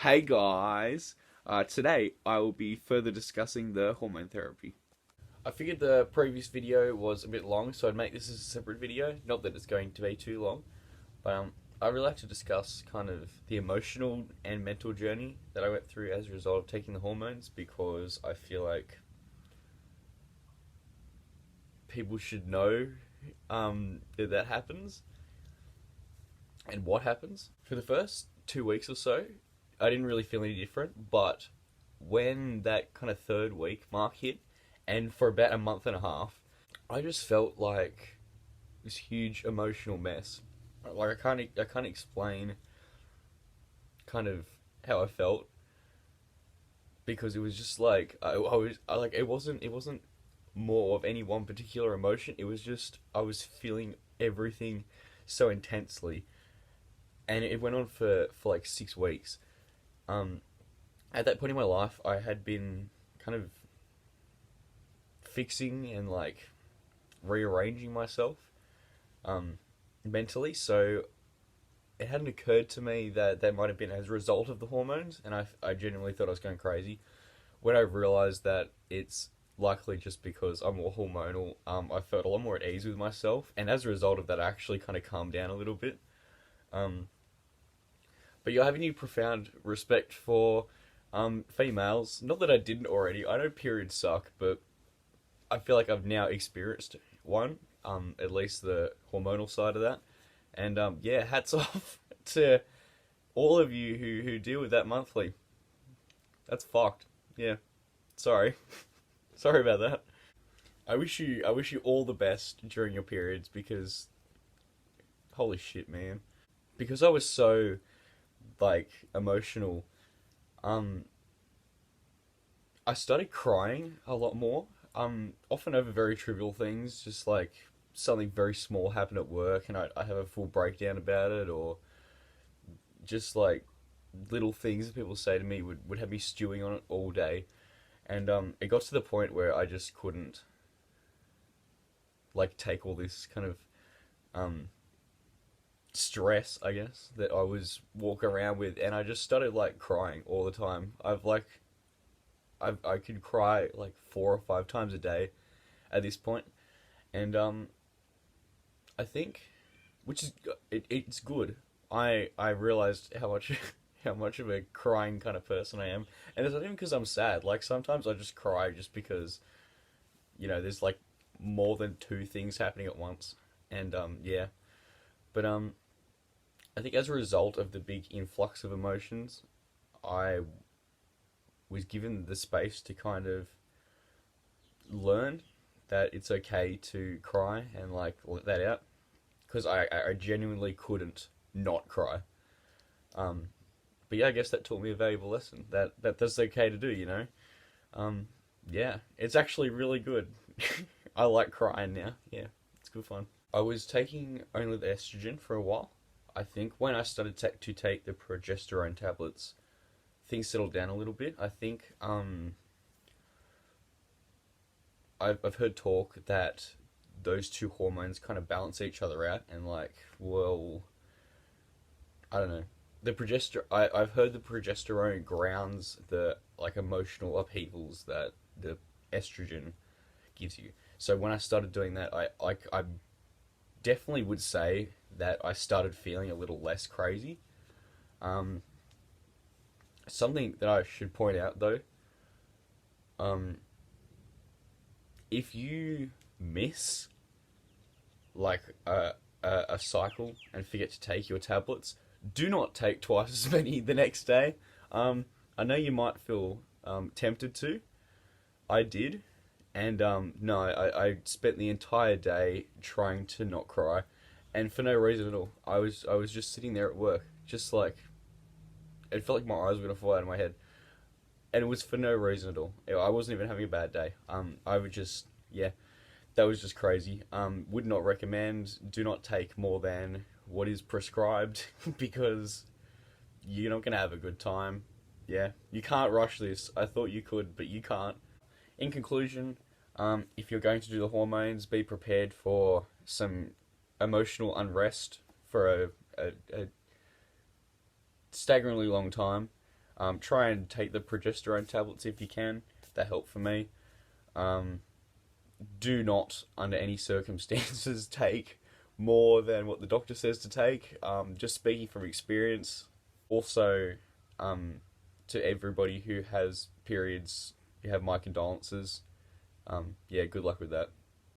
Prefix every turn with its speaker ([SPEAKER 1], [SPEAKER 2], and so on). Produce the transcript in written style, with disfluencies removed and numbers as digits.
[SPEAKER 1] Hey guys, today I will be further discussing the hormone therapy. I figured the previous video was a bit long, so I'd make this as a separate video. Not that it's going to be too long, but I really like to discuss kind of the emotional and mental journey that I went through as a result of taking the hormones, because I feel like people should know that happens and what happens. For the first 2 weeks or so, I didn't really feel any different, but when that kind of third week mark hit, and for about a month and a half, I just felt like this huge emotional mess. Like I can't explain kind of how I felt, because it was just like I like it wasn't more of any one particular emotion. It was just I was feeling everything so intensely, and it went on for like 6 weeks. Um, at that point in my life, I had been kind of fixing and like rearranging myself mentally, so it hadn't occurred to me that that might have been as a result of the hormones, and I genuinely thought I was going crazy. When I realized that it's likely just because I'm more hormonal, I felt a lot more at ease with myself, and as a result of that, I actually kind of calmed down a little bit. Um, but you're having a profound respect for females. Not that I didn't already. I know periods suck, but I feel like I've now experienced one, at least the hormonal side of that. And yeah, hats off to all of you who deal with that monthly. That's fucked. Yeah, sorry, sorry about that. I wish you all the best during your periods, because holy shit, man. Because I was so like emotional, um, I started crying a lot more. Often over very trivial things, just like something very small happened at work, and I have a full breakdown about it, or just like little things that people say to me would have me stewing on it all day. And it got to the point where I just couldn't like take all this kind of um, stress, I guess, that I was walking around with, and I just started like crying all the time. I could cry like 4 or 5 times a day at this point, and I think, which is it's good. I realized how much how much of a crying kind of person I am, and it's not even because I'm sad. Like sometimes I just cry just because there's like more than two things happening at once, and yeah. But I think as a result of the big influx of emotions, I was given the space to kind of learn that it's okay to cry and like let that out, because I genuinely couldn't not cry. Um, but yeah, I guess that taught me a valuable lesson that that's okay to do. Um, yeah, it's actually really good. I like crying now. Yeah, it's good fun. I was taking only the estrogen for a while. I think when I started to take the progesterone tablets, things settled down a little bit. I think I've heard talk that those two hormones kind of balance each other out, and like, well, I don't know. I've heard the progesterone grounds the like emotional upheavals that the estrogen gives you. So when I started doing that, I definitely would say that I started feeling a little less crazy. Um, Something that I should point out though, um, if you miss like a cycle and forget to take your tablets, do not take twice as many the next day. I know you might feel tempted to. I did, and no, I spent the entire day trying to not cry, and for no reason at all. I was just sitting there at work, just like it felt like my eyes were gonna fall out of my head, and it was for no reason at all. I wasn't even having a bad day. I would just yeah, that was just crazy. Would not recommend. Do not take more than what is prescribed because you're not gonna have a good time. Yeah, you can't rush this. I thought you could, but you can't. In conclusion, if you're going to do the hormones, be prepared for some emotional unrest for a staggeringly long time. Try and take the progesterone tablets if you can. That help for me. Um, do not, under any circumstances, take more than what the doctor says to take. Just speaking from experience. Also, um, to everybody who has periods, you have my condolences. Yeah, good luck with that.